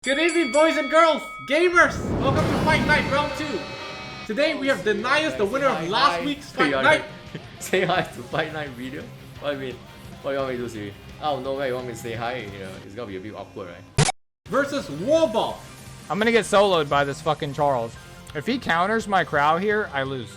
Good evening, boys and girls, gamers! Welcome to Fight Night Round 2. Today we have Denius, the winner of last week's Fight Night. Say hi to Fight Night video? What do you mean? What do you want me to do, Siri? I don't know where you want me to say hi, you know, it's gonna be a bit awkward, right? Versus Warball. I'm gonna get soloed by this fucking Charles. If he counters my Crow here, I lose.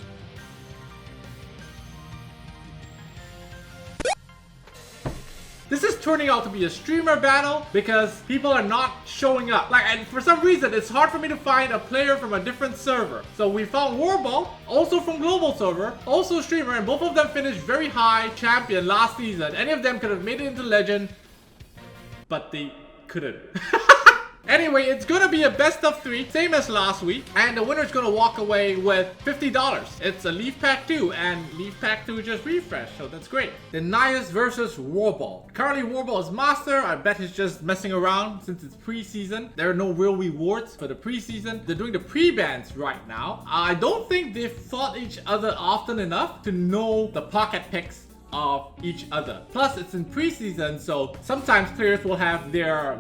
This is turning out to be a streamer battle because people are not showing up. And for some reason, it's hard for me to find a player from a different server. So we found Warball, also from global server, also a streamer, and both of them finished very high champion last season. Any of them could have made it into legend, but they couldn't. Anyway, it's gonna be a best of 3, same as last week, and the winner's gonna walk away with $50. It's a Leaf Pack 2, and Leaf Pack 2 just refreshed, so that's great. Denius versus Warball. Currently, Warball is master. I bet he's just messing around since it's preseason. There are no real rewards for the preseason. They're doing the pre-bans right now. I don't think they've fought each other often enough to know the pocket picks of each other. Plus, it's in preseason, so sometimes players will have their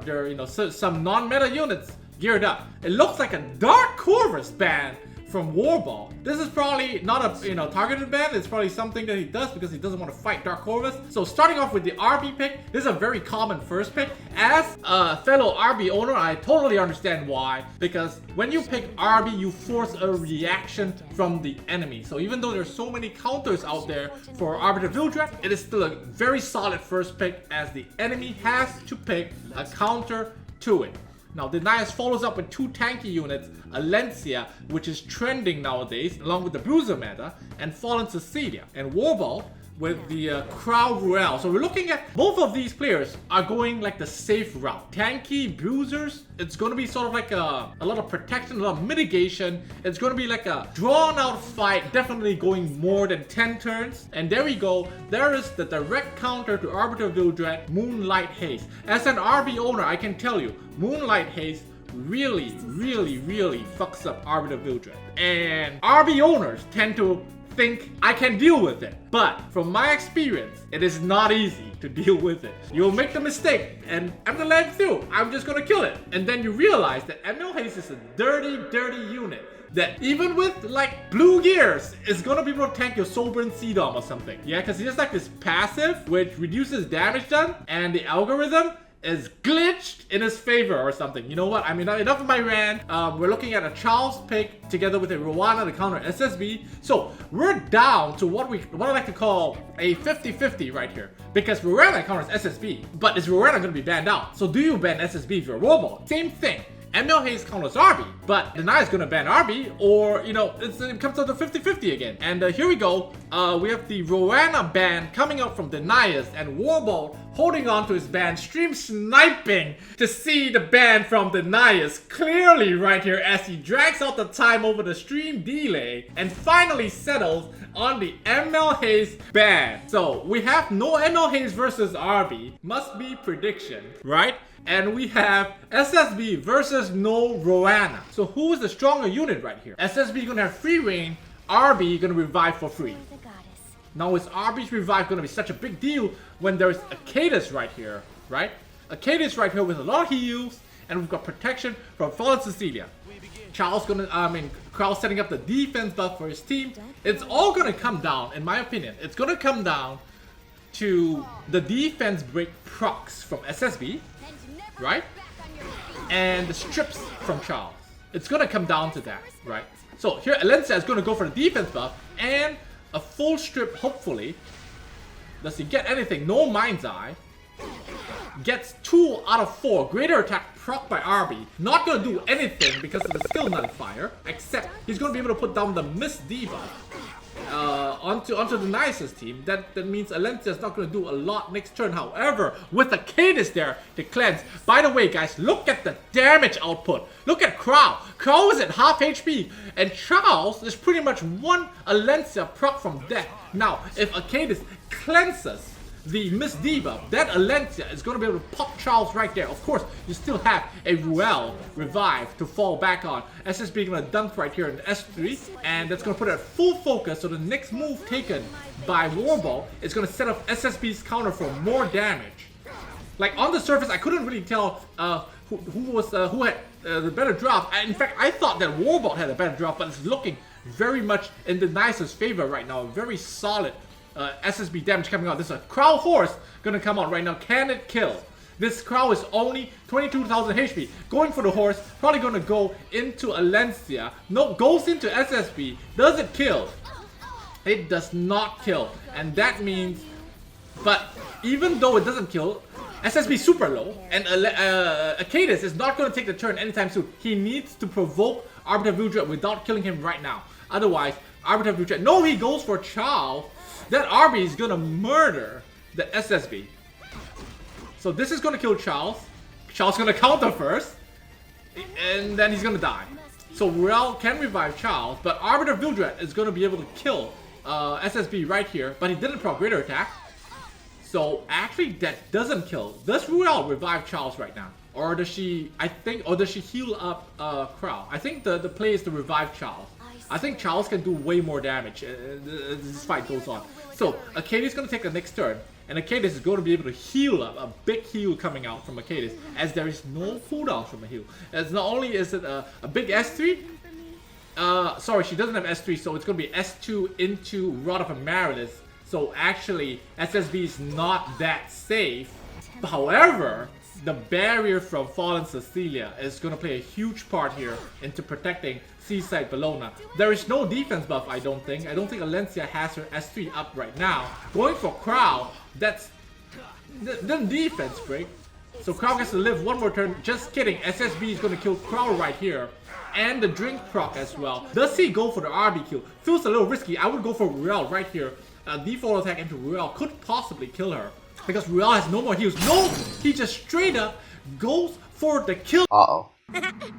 some non-meta units geared up. It looks like a Dark Corvus ban from Warball. This is probably not a targeted ban. It's probably something that he does because he doesn't want to fight Dark Corvus. So starting off with the RB pick, this is a very common first pick. As a fellow RB owner, I totally understand why. Because when you pick RB, you force a reaction from the enemy. So even though there's so many counters out there for Arbiter Vildred, it is still a very solid first pick as the enemy has to pick a counter to it. Now, Denius follows up with 2 tanky units, Alencia, which is trending nowadays, along with the Bruiser meta, and Fallen Cecilia, and Warball with the Crow Ruel. So we're looking at both of these players are going like the safe route. Tanky Bruisers, it's going to be sort of like a lot of protection, a lot of mitigation. It's going to be like a drawn out fight, definitely going more than 10 turns. And there we go. There is the direct counter to Arbiter Vildred, Moonlight Haze. As an RB owner, I can tell you, Moonlight Haze really fucks up Arbiter Vildred. And RB owners tend to think I can deal with it, but from my experience, it is not easy to deal with it. You'll make the mistake, and I'm gonna let it through. I'm just gonna kill it, and then you realize that ML Haze is a dirty unit that even with like blue gears is gonna be able to tank your Sovereign Sea Dom or something. Yeah, because he has like this passive which reduces damage done, and the algorithm is glitched in his favor or something. You know what? I mean, enough of my rant. We're looking at a Charles pick together with a Rowana to counter SSB. So we're down to what I like to call a 50-50 right here. Because Rowana counters SSB, but is Rowana going to be banned out? So do you ban SSB if you're a Warball? Same thing. ML Haze counters RB, but Denius is going to ban RB, or, it comes out to 50-50 again. And here we go. We have the Rowana ban coming out from Denius, and Warball holding on to his ban, stream sniping to see the ban from Denius clearly right here as he drags out the time over the stream delay and finally settles on the ML Haze ban. So we have no ML Haze versus RB, must be prediction, right? And we have SSB versus no Rowana. So who is the stronger unit right here? SSB gonna have free reign, RB gonna revive for free. Now is RB's revive gonna be such a big deal when there's Arcadis right here, right? Arcadis right here with a lot of heals, and we've got protection from Fallen Cecilia. Charles Krau's setting up the defense buff for his team. It's all gonna come down, in my opinion, it's gonna come down to the defense break procs from SSB, right? And the strips from Charles. It's gonna come down to that, right? So here Alencia is gonna go for the defense buff and a full strip, hopefully. Does he get anything? No Mind's Eye. Gets 2 out of 4. Greater attack proc by RB. Not gonna do anything because of the skill nullifier, except he's gonna be able to put down the Mist debuff onto the Denius' team. That means Alencia is not going to do a lot next turn. However, with the Cadis there to cleanse. By the way, guys, look at the damage output. Look at Crow. Crow is at half HP, and Charles is pretty much 1 Alencia proc from death. Now, if Arcadis cleanses the Miss debuff, that Alencia is going to be able to pop Charles right there. Of course, you still have a Ruel revive to fall back on. SSB going to dunk right here in S3, and that's going to put it at full focus. So the next move taken by Warball is going to set up SSB's counter for more damage. Like on the surface, I couldn't really tell who had the better draft. In fact, I thought that Warbot had a better draft, but it's looking very much in the Nice's favor right now. Very solid SSB damage coming out. There's a Crow Horse gonna come out right now. Can it kill? This Crow is only 22,000 HP. Going for the horse, probably gonna go into Alencia. No, goes into SSB. Does it kill? It does not kill. And that means, but even though it doesn't kill, SSB super low, and Arcadis is not going to take the turn anytime soon. He needs to provoke Arbiter Vildred without killing him right now. Otherwise, Arbiter Vildred, no, he goes for Chow. That RB is going to murder the SSB. So this is going to kill Charles. Charles going to counter first, and then he's going to die. So Ruel can revive Charles, but Arbiter Vildred is going to be able to kill SSB right here, but he didn't proc greater attack. So actually that doesn't kill. Does Ruel revive Charles right now? Or does she, or does she heal up Crow? I think the play is to revive Charles. I think Charles can do way more damage as this fight goes on. So Arcadis is going to take the next turn. And Arcadis is going to be able to heal up, a big heal coming out from Arcadis, as there is no cooldowns from a heal. As not only is it a big S3, sorry, she doesn't have S3, so it's going to be S2 into Rod of Amaryllis. So actually, SSB is not that safe. However, the barrier from Fallen Cecilia is going to play a huge part here into protecting Seaside Bellona. There is no defense buff, I don't think. I don't think Alencia has her S3 up right now. Going for Crow, that's the defense break. So Crow gets to live one more turn. Just kidding, SSB is going to kill Crow right here. And the drink proc as well. Does he go for the RB kill? Feels a little risky. I would go for Ruel right here. Default attack into Ruel could possibly kill her. Because Ruel has no more heals. No! He just straight up goes for the kill. Uh-oh.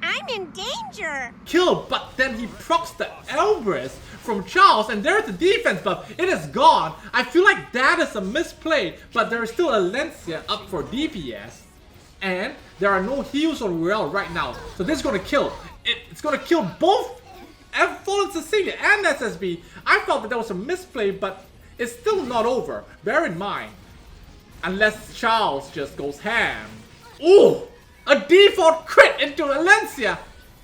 I'm in danger! Kill, but then he procs the Elbrus from Charles, and there's the defense buff. It is gone. I feel like that is a misplay, but there is still Alencia up for DPS. And there are no heals on Ruel right now. So this is going to kill. It's going to kill both Fallen Cecilia and SSB. I felt that was a misplay, but it's still not over. Bear in mind, unless Charles just goes ham. Ooh! A default crit into Alencia!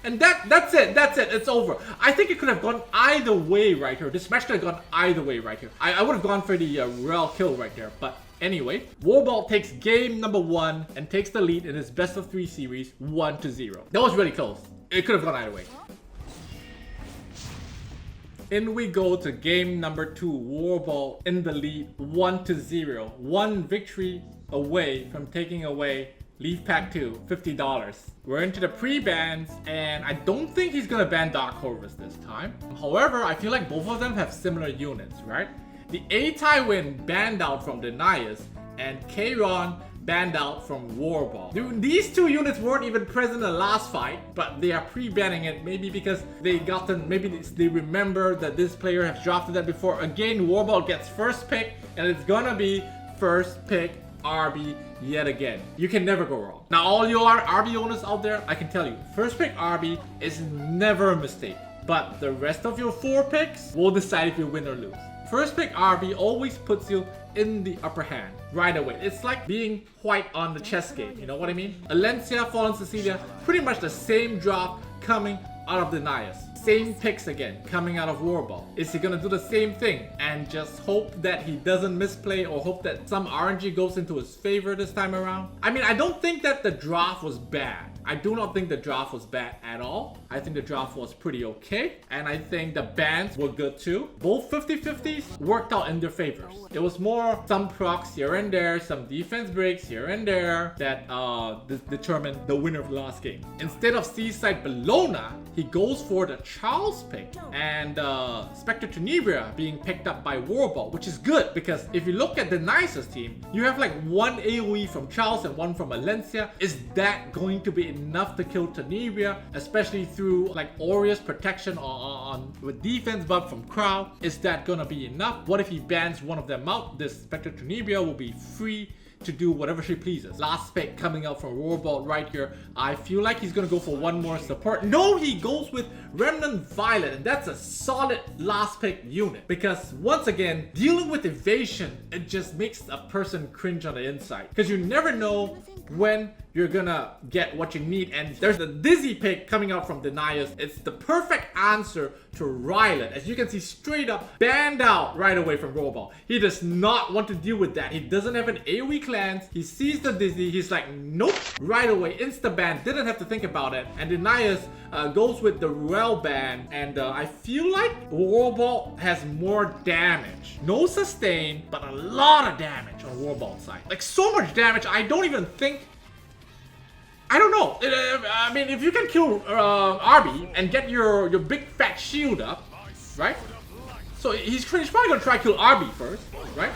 And that's it, it's over. I think it could have gone either way right here. This match could have gone either way right here. I would have gone for the Ruel kill right there, but anyway. Warball takes game number 1 and takes the lead in his best of 3 series 1-0. That was really close. It could have gone either way. In we go to game number 2. Warball in the lead 1-0. One victory away from taking away Leaf Pack 2, $50. We're into the pre-bans, and I don't think he's gonna ban Dark Corvus this time. However, I feel like both of them have similar units, right? The A-Tai-Win banned out from Denias, and Kayron banned out from Warball. These two units weren't even present in the last fight, but they are pre-banning it, maybe because maybe they remember that this player has drafted that before. Again, Warball gets first pick, and it's gonna be first pick RB yet again. You can never go wrong. Now all you RB owners out there, I can tell you, first pick RB is never a mistake. But the rest of your 4 picks will decide if you win or lose. First pick RB always puts you in the upper hand right away. It's like being white on the chess game, you know what I mean? Alencia, Fallen Cecilia, pretty much the same drop coming out of Denias. Same picks again, coming out of Warball. Is he gonna do the same thing and just hope that he doesn't misplay or hope that some RNG goes into his favor this time around? I mean, I don't think that the draft was bad. I do not think the draft was bad at all. I think the draft was pretty okay. And I think the bans were good too. Both 50-50s worked out in their favors. It was more some procs here and there, some defense breaks here and there that determined the winner of the last game. Instead of Seaside Bellona, he goes for the Charles pick and Spectre Tenebria being picked up by Warball, which is good because if you look at the nicest team, you have like 1 AoE from Charles and 1 from Alencia. Is that going to be enough to kill Tenebria, especially through like Aureus protection with defense buff from Crow? Is that gonna be enough? What if he bans one of them out? This Spectre Tenebria will be free to do whatever she pleases. Last pick coming out from Warball right here. I feel like he's gonna go for 1 more support. No, he goes with Remnant Violet, and that's a solid last pick unit. Because once again, dealing with evasion, it just makes a person cringe on the inside. Because you never know when you're gonna get what you need. And there's the Dizzy pick coming out from Denius. It's the perfect answer to Rylet. As you can see, straight up banned out right away from Rollerball. He does not want to deal with that. He doesn't have an AoE cleanse. He sees the Dizzy. He's like, nope. Right away, insta ban. Didn't have to think about it. And Denius goes with the Ruel ban. And I feel like Rollerball has more damage. No sustain, but a lot of damage on Rollerball's side. Like so much damage, I don't even think. I don't know. I mean, if you can kill Arby and get your big fat shield up, right? So he's probably gonna try to kill Arby first, right?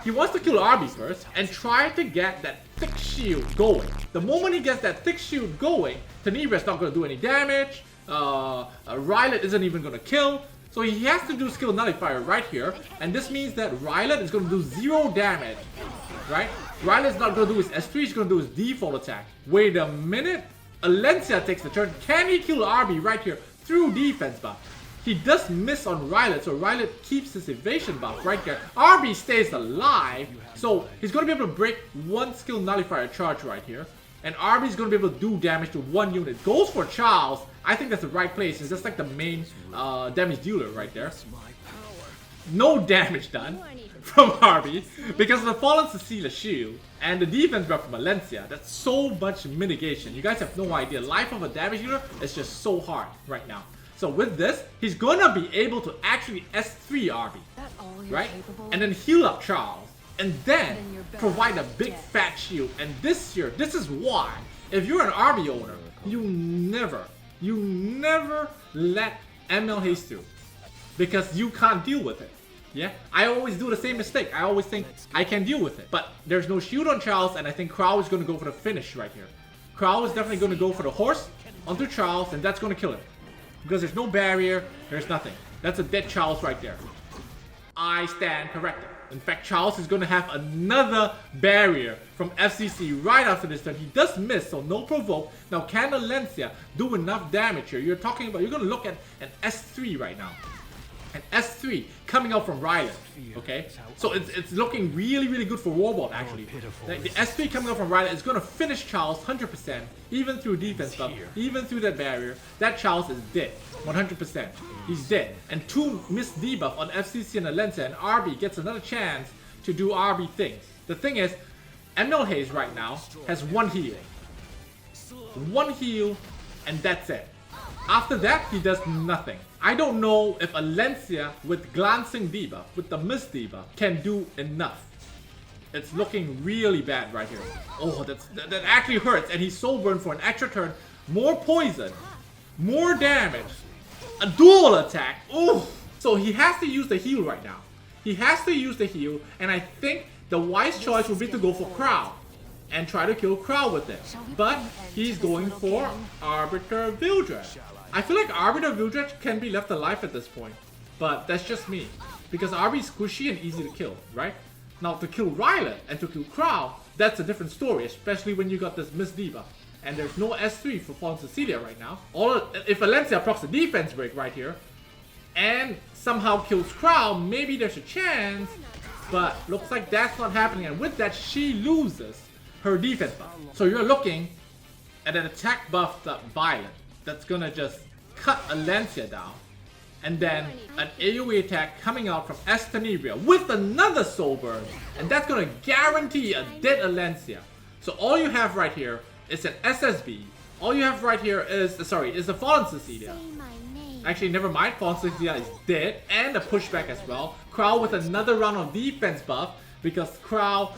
He wants to kill Arby first and try to get that thick shield going. The moment he gets that thick shield going, Tenebra's not gonna do any damage. Rylet isn't even gonna kill. So he has to do skill nullifier right here, and this means that Rylet is gonna do 0 damage, right? Rylet's not gonna do his S3, he's gonna do his default attack. Wait a minute. Alencia takes the turn. Can he kill Arby right here through defense buff? He does miss on Rylet, so Rylet keeps his evasion buff right there. Arby stays alive, so he's gonna be able to break 1 skill nullifier charge right here. And Arby's gonna be able to do damage to 1 unit. Goes for Charles. I think that's the right place. It's just like the main damage dealer right there. No damage done from Arby because of the Fallen Cecilia shield and the defense buff from Alencia. That's so much mitigation. You guys have no idea. Life of a damage dealer is just so hard right now. So with this, he's gonna be able to actually S3 Arby, right? And then heal up Charles. And then provide a big fat shield. And this year, this is why, if you're an Arby owner, you never let ML Haste through. Because you can't deal with it. Yeah? I always do the same mistake. I always think I can deal with it. But there's no shield on Charles, and I think Crow is going to go for the finish right here. Crow is definitely going to go for the horse onto Charles, and that's going to kill him. Because there's no barrier, there's nothing. That's a dead Charles right there. I stand corrected. In fact, Charles is going to have another barrier from FCC right after this turn. He does miss, so no provoke. Now, can Alencia do enough damage here? You're talking about, you're going to look at an S3 right now. An S3 coming out from Rylet, okay? So it's looking really good for Rollerball, actually. The S3 coming out from Rylet is going to finish Charles 100%, even through defense buff, even through that barrier. That Charles is dead, 100%. He's dead. And 2 missed debuff on FCC and Alencia, and Arby gets another chance to do Arby things. The thing is, ML Haze right now has 1 heal. 1 heal, and that's it. After that, he does nothing. I don't know if Alencia with glancing debuff, with the mist debuff, can do enough. It's looking really bad right here. Oh, that actually hurts, and he's soul burned for an extra turn. More poison, more damage, a dual attack. Oh, so he has to use the heal right now. He has to use the heal, and I think the wise choice would be to go for Crow and try to kill Crow with it. But he's going for Arbiter Vildred. I feel like Arbiter Vildred can be left alive at this point, but that's just me. Because Arby's squishy and easy to kill, right? Now to kill Rylet and to kill Crow, that's a different story, especially when you got this Miss Diva. And there's no S3 for Fallen Cecilia right now. If Alencia procs the defense break right here, and somehow kills Crow, maybe there's a chance, but looks like that's not happening, and with that, she loses her defense buff. So you're looking at an attack buffed up Violet that's gonna just cut Alencia down, and then an AoE attack coming out from Tenebria with another soul burn, and that's gonna guarantee a dead Alencia. So all you have right here is an SSB. All you have right here is the Fallen Cecilia. Actually, never mind, Fallen Cecilia is dead, and a pushback as well. Crow with another round of defense buff, because Crow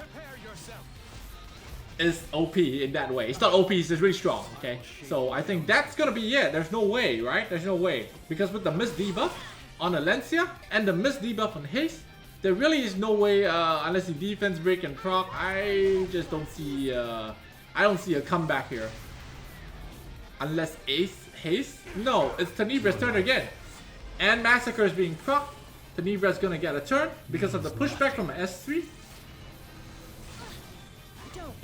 is OP in that way. It's not OP, it's just really strong, okay? So I think that's gonna be it. There's no way, right? There's no way. Because with the Miss debuff on Alencia and the Miss debuff on Haste, there really is no way unless the defense break and proc. I just don't see I don't see a comeback here. Unless Haste? No, it's Tenebra's turn again. And Massacre is being proc. Tenebra's gonna get a turn because of the pushback from S3.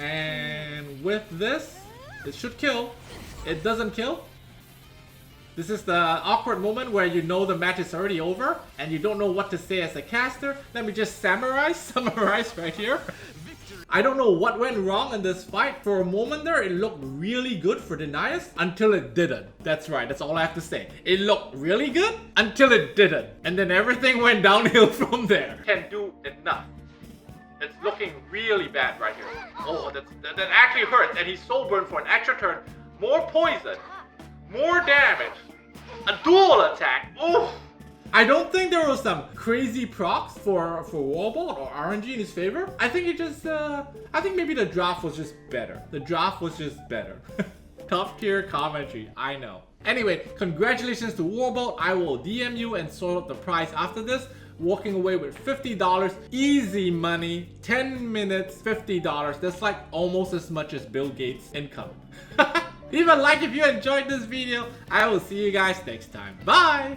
And with this, it should kill. It doesn't kill. This is the awkward moment where you know the match is already over and you don't know what to say as a caster. Let me just summarize right here. I don't know what went wrong in this fight. For a moment there, it looked really good for Denias until it didn't. That's right, that's all I have to say. It looked really good until it didn't. And then everything went downhill from there. Can't do enough. It's looking really bad right here. Oh, that actually hurts. And he's so burned for an extra turn. More poison. More damage. A dual attack. Oh! I don't think there was some crazy procs for Warbolt or RNG in his favor. I think it just, I think maybe the draft was just better. The draft was just better. Top tier commentary, I know. Anyway, congratulations to Warbolt. I will DM you and sort out the price after this. Walking away with $50, easy money, 10 minutes, $50. That's like almost as much as Bill Gates' income. Leave a like if you enjoyed this video. I will see you guys next time. Bye!